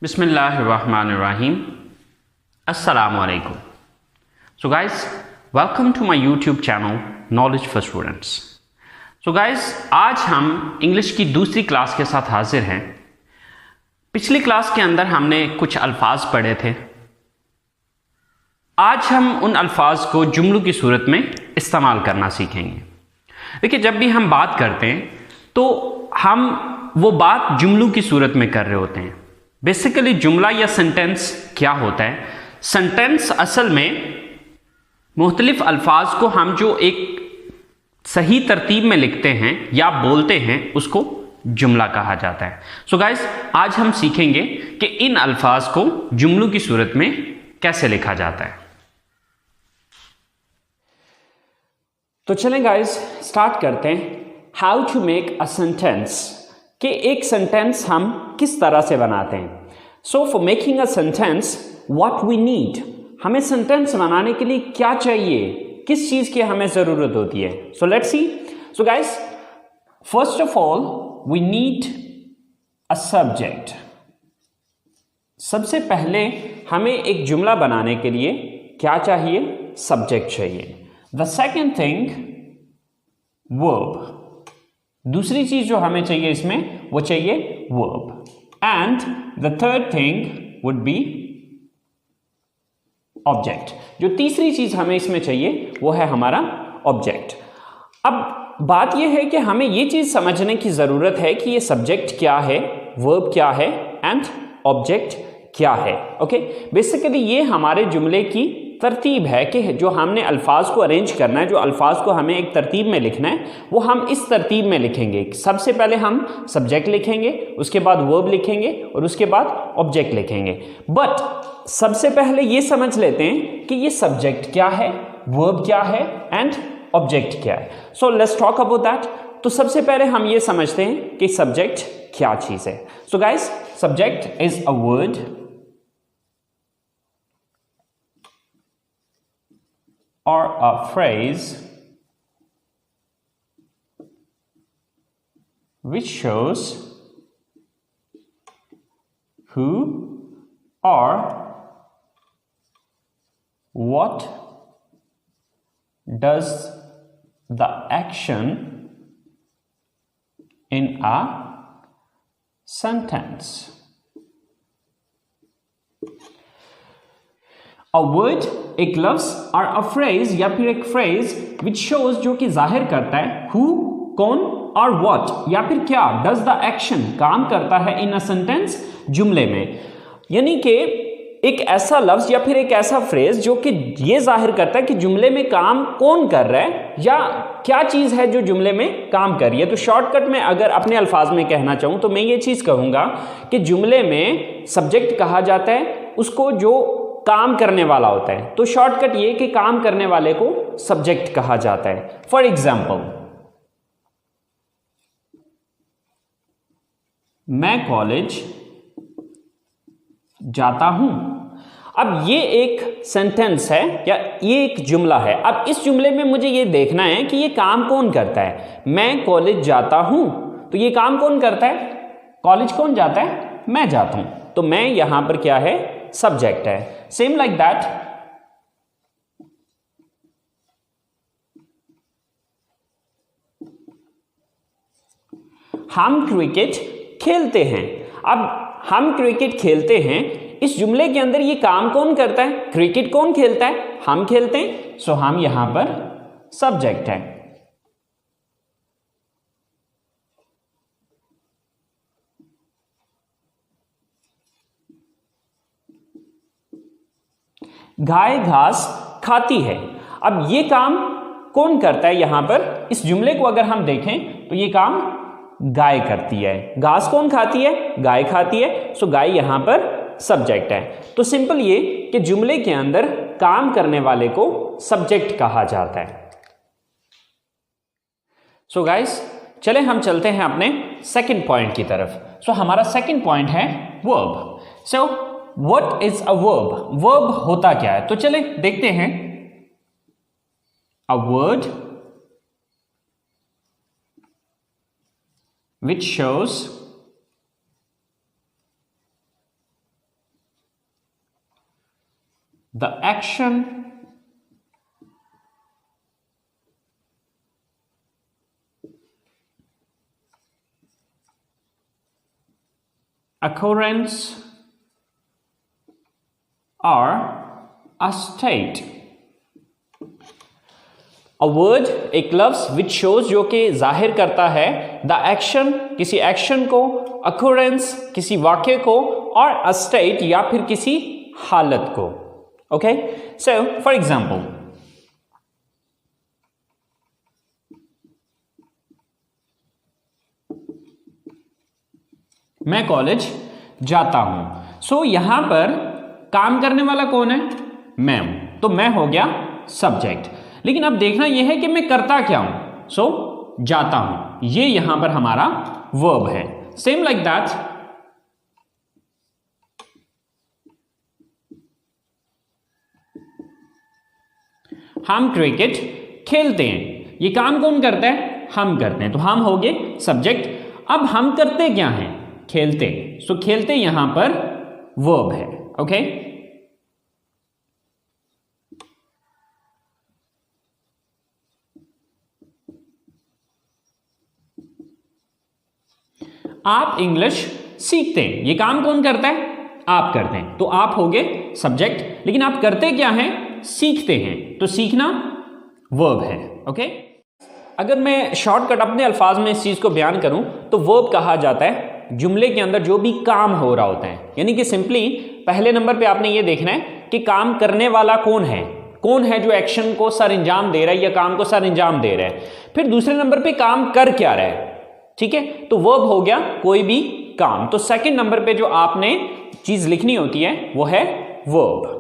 Bismillahirrahmanirrahim. Assalamu alaikum. So guys, welcome to my YouTube channel Knowledge for Students. So guys, आज हम English की दूसरी class के साथ हाजिर हैं. पिछली क्लास के अंदर हमने कुछ अल्फाज पढ़े थे. आज हम उन अल्फाज को जुमलों की सूरत में इस्तेमाल करना सीखेंगे. देखिए, जब भी हम बात करते हैं तो हम वो बात जुमलों की सूरत में कर रहे होते हैं. बेसिकली जुमला या सेंटेंस क्या होता है? सेंटेंस असल में मुख्तलिफ अल्फाज को हम जो एक सही तरतीब में लिखते हैं या बोलते हैं उसको जुमला कहा जाता है. सो गाइस, आज हम सीखेंगे कि इन अल्फाज को जुमलों की सूरत में कैसे लिखा जाता है. तो चलें गाइस, स्टार्ट करते हैं. How to make a sentence, कि एक सेंटेंस हम किस तरह से बनाते हैं. So for making a sentence what we need, हमें सेंटेंस बनाने के लिए क्या चाहिए, किस चीज की हमें जरूरत होती है. So let's see. So guys, first of all we need a subject. सबसे पहले हमें एक जुमला बनाने के लिए क्या चाहिए? सब्जेक्ट चाहिए. The second thing verb. दूसरी चीज जो हमें चाहिए इसमें वो चाहिए verb. And the third thing would be object. जो तीसरी चीज हमें इसमें चाहिए वो है हमारा ऑब्जेक्ट. अब बात यह है कि हमें ये चीज समझने की जरूरत है कि ये सब्जेक्ट क्या है, वर्ब क्या है एंड ऑब्जेक्ट क्या है. ओके, बेसिकली ये हमारे जुमले की तरतीब है कि जो हमने अल्फाज को अरेंज करना है, जो अल्फाज को हमें एक तरतीब में लिखना है वो हम इस तरतीब में लिखेंगे. सबसे पहले हम सब्जेक्ट लिखेंगे, उसके बाद वर्ब लिखेंगे और उसके बाद ऑब्जेक्ट लिखेंगे. बट सबसे पहले ये समझ लेते हैं कि ये सब्जेक्ट क्या है, वर्ब क्या है एंड ऑब्जेक्ट क्या है. So let's talk about that. तो सबसे पहले हम ये समझते हैं कि सब्जेक्ट क्या चीज है. So guys, subject is a word or a phrase which shows who or what does the action in a sentence. A word, एक लफ्ज और अ फ्रेज या फिर एक फ्रेज विच शोज, जो कि जाहिर करता है हु, कौन, और व्हाट या फिर क्या, डज द एक्शन, काम करता है इन अ सेंटेंस, जुमले में. यानी कि एक ऐसा लफ्ज या फिर एक ऐसा फ्रेज जो कि ये जाहिर करता है कि जुमले में काम कौन कर रहा है या क्या चीज है जो जुमले में काम कर रही है. तो शॉर्टकट में अगर अपने अल्फाज में कहना चाहूं तो मैं ये चीज कहूंगा कि जुमले में सब्जेक्ट कहा जाता है उसको जो काम करने वाला होता है. तो शॉर्टकट ये कि काम करने वाले को सब्जेक्ट कहा जाता है. फॉर एग्जाम्पल, मैं कॉलेज जाता हूं. अब ये एक सेंटेंस है या ये एक जुमला है. अब इस जुमले में मुझे ये देखना है कि ये काम कौन करता है. मैं कॉलेज जाता हूं, तो ये काम कौन करता है? कॉलेज कौन जाता है? मैं जाता हूं. तो मैं यहां पर क्या है? सब्जेक्ट है. सेम लाइक दैट, हम क्रिकेट खेलते हैं. अब हम क्रिकेट खेलते हैं, इस जुमले के अंदर ये काम कौन करता है? क्रिकेट कौन खेलता है? हम खेलते हैं. सो हम यहां पर सब्जेक्ट है. गाय घास खाती है. अब ये काम कौन करता है? यहां पर इस जुमले को अगर हम देखें तो ये काम गाय करती है. घास कौन खाती है? गाय खाती है. सो गाय यहां पर सब्जेक्ट है. तो सिंपल ये कि जुमले के अंदर काम करने वाले को सब्जेक्ट कहा जाता है. सो गाइस, चले हम चलते हैं अपने सेकंड पॉइंट की तरफ. सो हमारा सेकंड पॉइंट है verb. So what is a verb? Verb होता क्या है? तो चले देखते हैं. A word which shows the action occurrence or a state. A word एक लफ्ज which shows जो कि जाहिर करता है the action किसी एक्शन को, occurrence किसी वाक्य को और a state या फिर किसी हालत को. Okay, so for example, मैं कॉलेज जाता हूं. सो यहां पर काम करने वाला कौन है? मैं हूं. तो मैं हो गया सब्जेक्ट. लेकिन अब देखना यह है कि मैं करता क्या हूं. सो जाता हूं, ये यहां पर हमारा वर्ब है. सेम लाइक दैट, हम क्रिकेट खेलते हैं. ये काम कौन करता है? हम करते हैं. तो हम हो गए सब्जेक्ट. अब हम करते क्या हैं? खेलते. सो खेलते यहां पर वर्ब है. ओके, आप इंग्लिश सीखते हैं. ये काम कौन करता है? आप करते हैं. तो आप हो गए सब्जेक्ट. लेकिन आप करते क्या हैं? सीखते हैं. तो सीखना वर्ब है. ओके, अगर मैं शॉर्टकट अपने अल्फाज में इस चीज को बयान करूं तो वर्ब कहा जाता है जुमले के अंदर जो भी काम हो रहा होता है. यानी कि सिंपली पहले नंबर पे आपने ये देखना है कि काम करने वाला कौन है. कौन है जो एक्शन को सर अंजाम दे रहा है या काम को सर अंजाम दे रहा है. फिर दूसरे नंबर पे काम कर क्या रहा है. ठीक है, तो वर्ब हो गया कोई भी काम. तो सेकंड नंबर पे जो आपने चीज लिखनी होती है वो है वर्ब.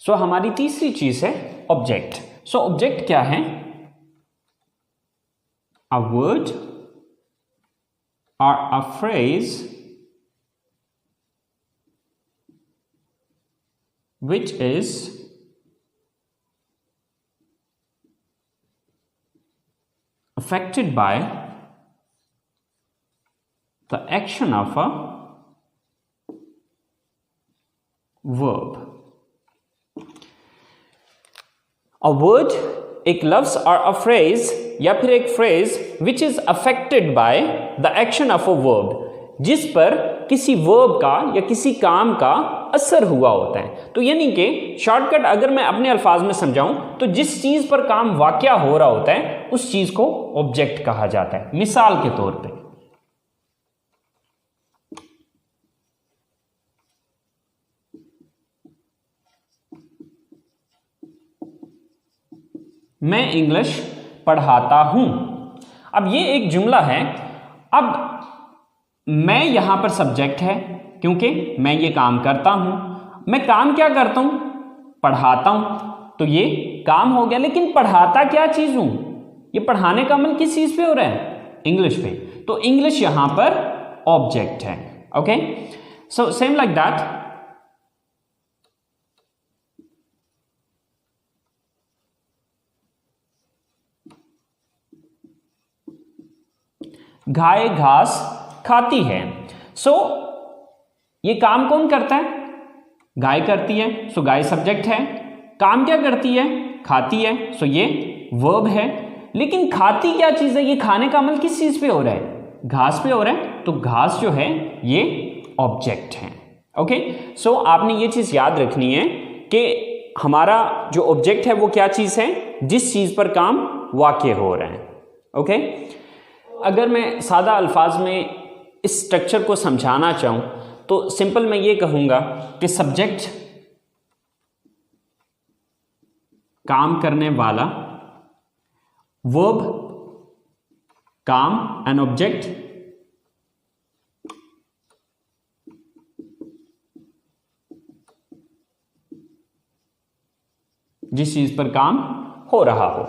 सो हमारी तीसरी चीज है ऑब्जेक्ट. सो ऑब्जेक्ट क्या है? A word or a phrase which is affected by the action of a verb. A word एक लफ्ज और अ फ्रेज या फिर एक phrase which is affected by the action of a verb, जिस पर किसी वर्ब का या किसी काम का असर हुआ होता है. तो यानी कि शॉर्टकट अगर मैं अपने अल्फाज में समझाऊं तो जिस चीज पर काम वाकया हो रहा होता है उस चीज को ऑब्जेक्ट कहा जाता है. मिसाल के तौर पे मैं इंग्लिश पढ़ाता हूं. अब ये एक जुमला है. अब मैं यहां पर सब्जेक्ट है क्योंकि मैं ये काम करता हूं. मैं काम क्या करता हूं? पढ़ाता हूं. तो ये काम हो गया. लेकिन पढ़ाता क्या चीज हूं? ये पढ़ाने का अमल किस चीज पे हो रहा है? इंग्लिश पे. तो इंग्लिश यहां पर ऑब्जेक्ट है. Okay, so same like that, गाय घास खाती है. सो ये काम कौन करता है? गाय करती है. सो गाय सब्जेक्ट है. काम क्या करती है? खाती है. सो ये वर्ब है. लेकिन खाती क्या चीज है? ये खाने का अमल किस चीज पे हो रहा है? घास पे हो रहा है. तो घास जो है ये ऑब्जेक्ट है. ओके, सो आपने ये चीज याद रखनी है कि हमारा जो ऑब्जेक्ट है वो क्या चीज है? जिस चीज पर काम वाक़या हो रहा है. ओके, अगर मैं सादा अल्फाज में इस स्ट्रक्चर को समझाना चाहूं तो सिंपल मैं ये कहूंगा कि सब्जेक्ट काम करने वाला, वर्ब काम, एन ऑब्जेक्ट जिस चीज पर काम हो रहा हो.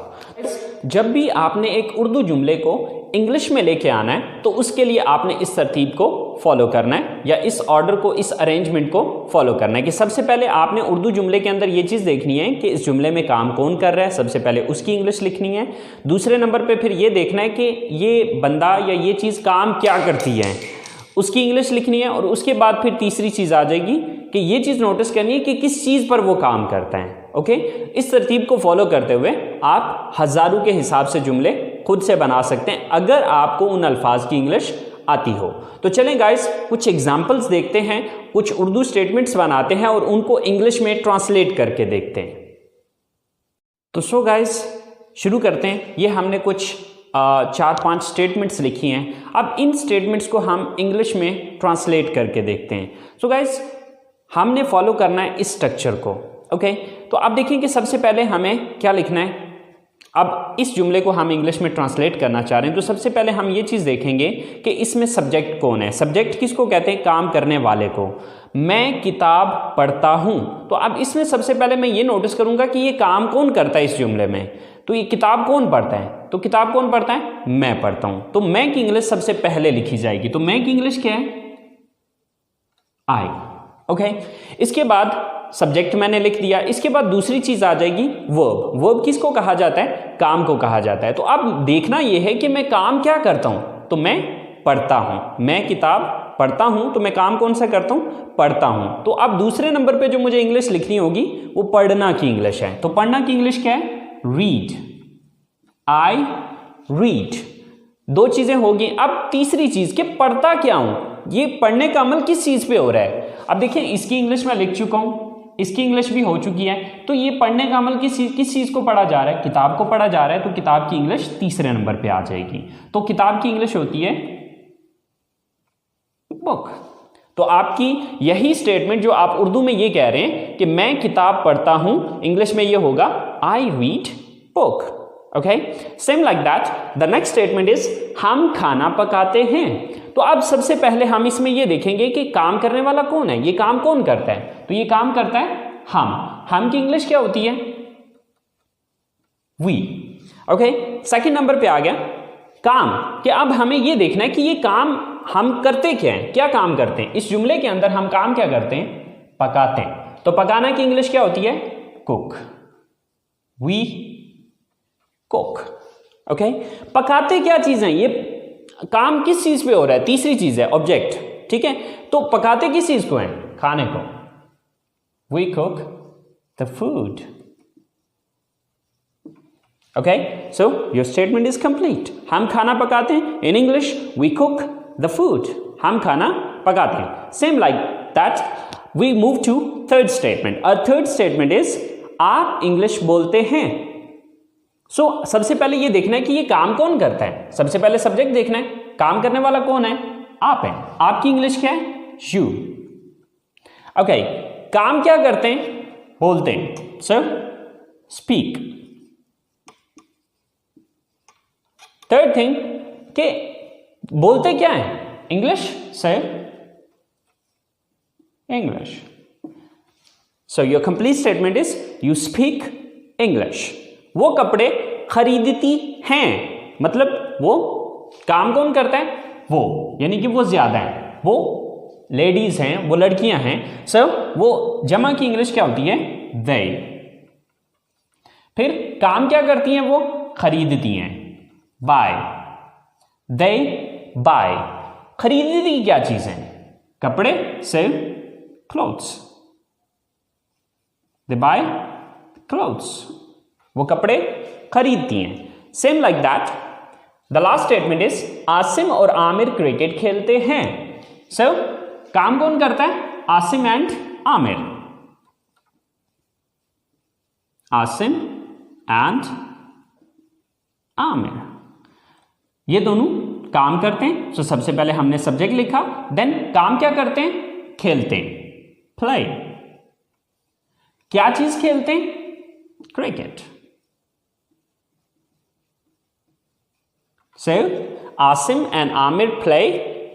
जब भी आपने एक उर्दू जुमले को इंग्लिश में लेके आना है तो उसके लिए आपने इस तरतीब को फॉलो करना है या इस ऑर्डर को, इस अरेंजमेंट को फॉलो करना है कि सबसे पहले आपने उर्दू जुमले के अंदर ये चीज़ देखनी है कि इस जुमले में काम कौन कर रहा है. सबसे पहले उसकी इंग्लिश लिखनी है. दूसरे नंबर पे फिर ये देखना है कि ये बंदा या ये चीज़ काम क्या करती है, उसकी इंग्लिश लिखनी है. और उसके बाद फिर तीसरी चीज़ आ जाएगी कि ये चीज़ नोटिस करनी है कि किस चीज़ पर वो काम करता है। ओके, इस तरतीब को फॉलो करते हुए आप हज़ारों के हिसाब से जुमले खुद से बना सकते हैं अगर आपको उन अल्फाज की इंग्लिश आती हो। तो चलें गाइस, कुछ एग्जाम्पल्स देखते हैं, कुछ उर्दू स्टेटमेंट्स बनाते हैं और उनको इंग्लिश में ट्रांसलेट करके देखते हैं। तो सो गाइस शुरू करते हैं। ये हमने कुछ 4-5 स्टेटमेंट्स लिखी हैं। अब इन स्टेटमेंट्स को हम इंग्लिश में ट्रांसलेट करके देखते हैं। सो गाइस हमने फॉलो करना है इस स्ट्रक्चर को। ओके, तो अब देखिए कि सबसे पहले हमें क्या लिखना है। अब इस जुमले को हम इंग्लिश में ट्रांसलेट करना चाह रहे हैं, तो सबसे पहले हम ये चीज़ देखेंगे कि इसमें सब्जेक्ट कौन है। सब्जेक्ट किसको कहते हैं? काम करने वाले को। मैं किताब पढ़ता हूँ, तो अब इसमें सबसे पहले मैं ये नोटिस करूँगा कि ये काम कौन करता है इस जुमले में। तो ये किताब कौन पढ़ता है? तो किताब कौन पढ़ता है? मैं पढ़ता हूँ। तो मैं की इंग्लिश सबसे पहले लिखी जाएगी। तो मैं की इंग्लिश क्या है? आई। ओके, इसके बाद सब्जेक्ट मैंने लिख दिया। इसके बाद दूसरी चीज आ जाएगी वर्ब। वर्ब किसको कहा जाता है? काम को कहा जाता है। तो अब देखना यह है कि मैं काम क्या करता हूं। तो मैं पढ़ता हूं। मैं किताब पढ़ता हूं, तो मैं काम कौन सा करता हूं? पढ़ता हूं। तो अब दूसरे नंबर पे जो मुझे इंग्लिश लिखनी होगी वो पढ़ना की इंग्लिश है। तो पढ़ना की इंग्लिश क्या है? रीड। I read. दो चीजें होगी। अब तीसरी चीज कि पढ़ता क्या हूं, ये पढ़ने का अमल किस चीज पे हो रहा है। अब देखिए इसकी इंग्लिश में लिख चुका हूं, इसकी इंग्लिश भी हो चुकी है। तो ये पढ़ने का अमल किस चीज को पढ़ा जा रहा है? किताब को पढ़ा जा रहा है। तो किताब की इंग्लिश तीसरे नंबर पे आ जाएगी। तो किताब की इंग्लिश होती है बुक। तो आपकी यही स्टेटमेंट जो आप उर्दू में ये कह रहे हैं कि मैं किताब पढ़ता हूं, इंग्लिश में ये होगा I read book. Okay, same like that the next statement is हम खाना पकाते हैं। तो अब सबसे पहले हम इसमें ये देखेंगे कि काम करने वाला कौन है, ये काम कौन करता है। तो ये काम करता है हम की इंग्लिश क्या होती है? वी। ओके, सेकंड नंबर पे आ गया काम। कि अब हमें ये देखना है कि ये काम हम करते क्या हैं, क्या काम करते हैं। इस जुमले के अंदर हम काम क्या करते हैं? पकाते हैं। तो पकाना की इंग्लिश क्या होती है? कुक। We cook. ओके, पकाते क्या चीज है? ये काम किस चीज पे हो रहा है? तीसरी चीज है ऑब्जेक्ट। ठीक है, तो पकाते किस चीज को है? खाने को। We cook the food. Okay, so your statement is complete. हम खाना पकाते हैं। In English we cook the food. हम खाना पकाते हैं। Same like that we move to third statement. और थर्ड स्टेटमेंट इज आप इंग्लिश बोलते हैं। सो सबसे पहले ये देखना है कि ये काम कौन करता है। सबसे पहले सब्जेक्ट देखना है, काम करने वाला कौन है? आप है। आपकी इंग्लिश क्या है? यू। ओके, काम क्या करते हैं? बोलते हैं। Sir speak. थर्ड थिंग कि बोलते क्या है? English. Sir English. So your complete statement is you speak English. वो कपड़े खरीदती हैं, मतलब वो काम कौन करता है? वो, यानी कि वो ज्यादा है, वो लेडीज हैं, वो लड़कियां हैं। सो वो जमा की इंग्लिश क्या होती है? they। फिर काम क्या करती हैं? वो खरीदती हैं, buy। they buy। खरीदती क्या चीज है? कपड़े। sell clothes। they buy clothes। वो कपड़े खरीदती हैं। Same like that the last statement is Asim और आमिर क्रिकेट खेलते हैं। सो काम कौन करता है? आसिम एंड आमिर। आसिम एंड आमिर, ये दोनों काम करते हैं। सो सबसे पहले हमने सब्जेक्ट लिखा, देन काम क्या करते हैं? खेलते हैं, प्ले। क्या चीज खेलते हैं? Cricket. So, Asim and Aamir play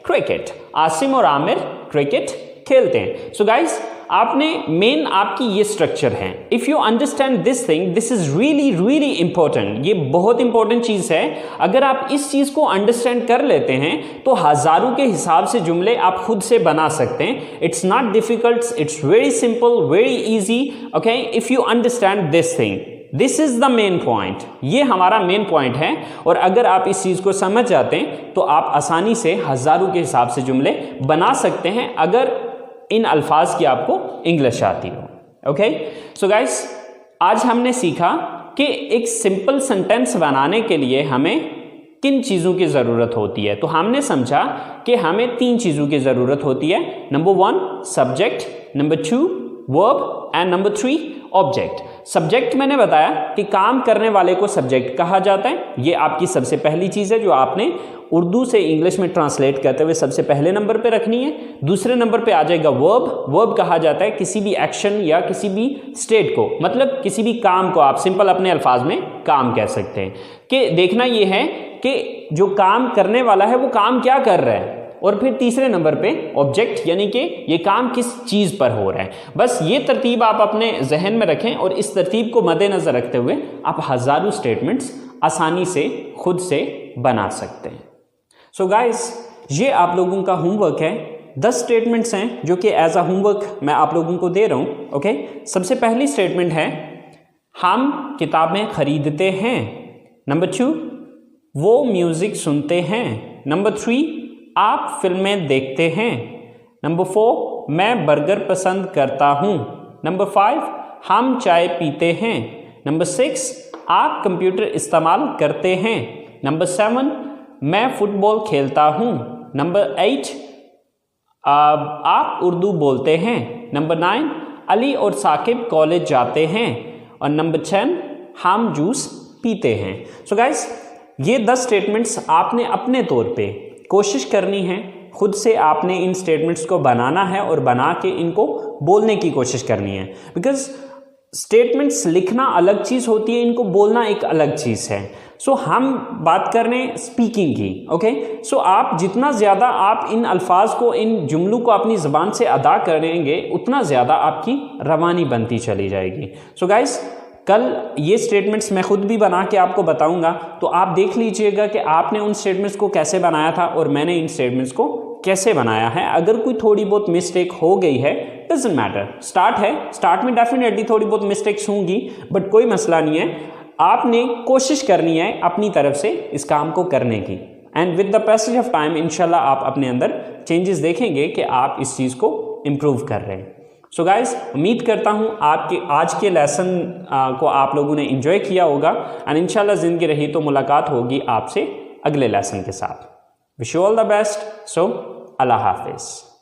cricket. Asim और आमिर क्रिकेट खेलते हैं। सो गाइस, आपने मेन आपकी ये स्ट्रक्चर है। If you understand this thing, this is really really important. ये बहुत इंपॉर्टेंट चीज है। अगर आप इस चीज को अंडरस्टैंड कर लेते हैं तो हजारों के हिसाब से जुमले आप खुद से बना सकते हैं। It's not difficult, it's very simple, very easy. Okay, if you understand this thing, this is the main point. ये हमारा मेन पॉइंट है। और अगर आप इस चीज को समझ जाते हैं तो आप आसानी से हजारों के हिसाब से जुमले बना सकते हैं। अगर इन अल्फाज की आपको इंग्लिश आती हो। ओके, सो गाइस आज हमने सीखा कि एक सिंपल सेंटेंस बनाने के लिए हमें किन चीज़ों की ज़रूरत होती है। तो हमने समझा कि हमें 3 चीज़ों की ज़रूरत होती है। Number 1 subject, number 2 verb and number 3 object. Subject मैंने बताया कि काम करने वाले को सब्जेक्ट कहा जाता है। ये आपकी सबसे पहली चीज़ है जो आपने उर्दू से इंग्लिश में ट्रांसलेट करते हुए सबसे पहले नंबर पे रखनी है। दूसरे नंबर पे आ जाएगा वर्ब। वर्ब कहा जाता है किसी भी एक्शन या किसी भी स्टेट को, मतलब किसी भी काम को आप सिंपल अपने अल्फाज में काम कह सकते हैं। कि देखना ये है कि जो काम करने वाला है वो काम क्या कर रहा है। और फिर तीसरे नंबर पे ऑब्जेक्ट, यानी कि ये काम किस चीज़ पर हो रहा है। बस ये तरतीब आप अपने जहन में रखें और इस तरतीब को मद्देनज़र रखते हुए आप हज़ारों स्टेटमेंट्स आसानी से खुद से बना सकते हैं। सो गाइस, ये आप लोगों का होमवर्क है। 10 स्टेटमेंट्स हैं जो कि एज अ होमवर्क मैं आप लोगों को दे रहा हूँ। ओके, सबसे पहली स्टेटमेंट है हम किताबें खरीदते हैं। नंबर 2 वो म्यूज़िक सुनते हैं। नंबर 3 आप फिल्में देखते हैं। नंबर 4 मैं बर्गर पसंद करता हूँ। नंबर 5 हम चाय पीते हैं। नंबर 6 आप कंप्यूटर इस्तेमाल करते हैं। नंबर 7 मैं फुटबॉल खेलता हूँ। नंबर 8 आप उर्दू बोलते हैं। नंबर 9 अली और साकिब कॉलेज जाते हैं। और नंबर 10 हम जूस पीते हैं। सो गाइस, ये 10 स्टेटमेंट्स आपने अपने तौर पे कोशिश करनी है, खुद से आपने इन स्टेटमेंट्स को बनाना है और बना के इनको बोलने की कोशिश करनी है। बिकॉज स्टेटमेंट्स लिखना अलग चीज़ होती है, इनको बोलना एक अलग चीज़ है। सो हम बात कर रहे हैं स्पीकिंग की। ओके, सो आप जितना ज़्यादा आप इन अल्फाज को, इन जुमलों को अपनी ज़बान से अदा करेंगे उतना ज़्यादा आपकी रवानी बनती चली जाएगी। सो गाइस, कल ये स्टेटमेंट्स मैं खुद भी बना के आपको बताऊंगा, तो आप देख लीजिएगा कि आपने उन स्टेटमेंट्स को कैसे बनाया था और मैंने इन स्टेटमेंट्स को कैसे बनाया है। अगर कोई थोड़ी बहुत मिस्टेक हो गई है, डजंट मैटर, स्टार्ट है, स्टार्ट में डेफिनेटली थोड़ी बहुत मिस्टेक्स होंगी, बट कोई मसला नहीं है। आपने कोशिश करनी है अपनी तरफ से इस काम को करने की, and with the passage of time इंशाल्लाह आप अपने अंदर चेंजेस देखेंगे कि आप इस चीज़ को इम्प्रूव कर रहे हैं। सो गाइस, उम्मीद करता हूँ आपके आज के लेसन को आप लोगों ने एंजॉय किया होगा, एंड इंशाल्लाह ज़िंदगी रही तो मुलाकात होगी आपसे अगले लेसन के साथ। Wish you all the best. So अल्लाह हाफिज़।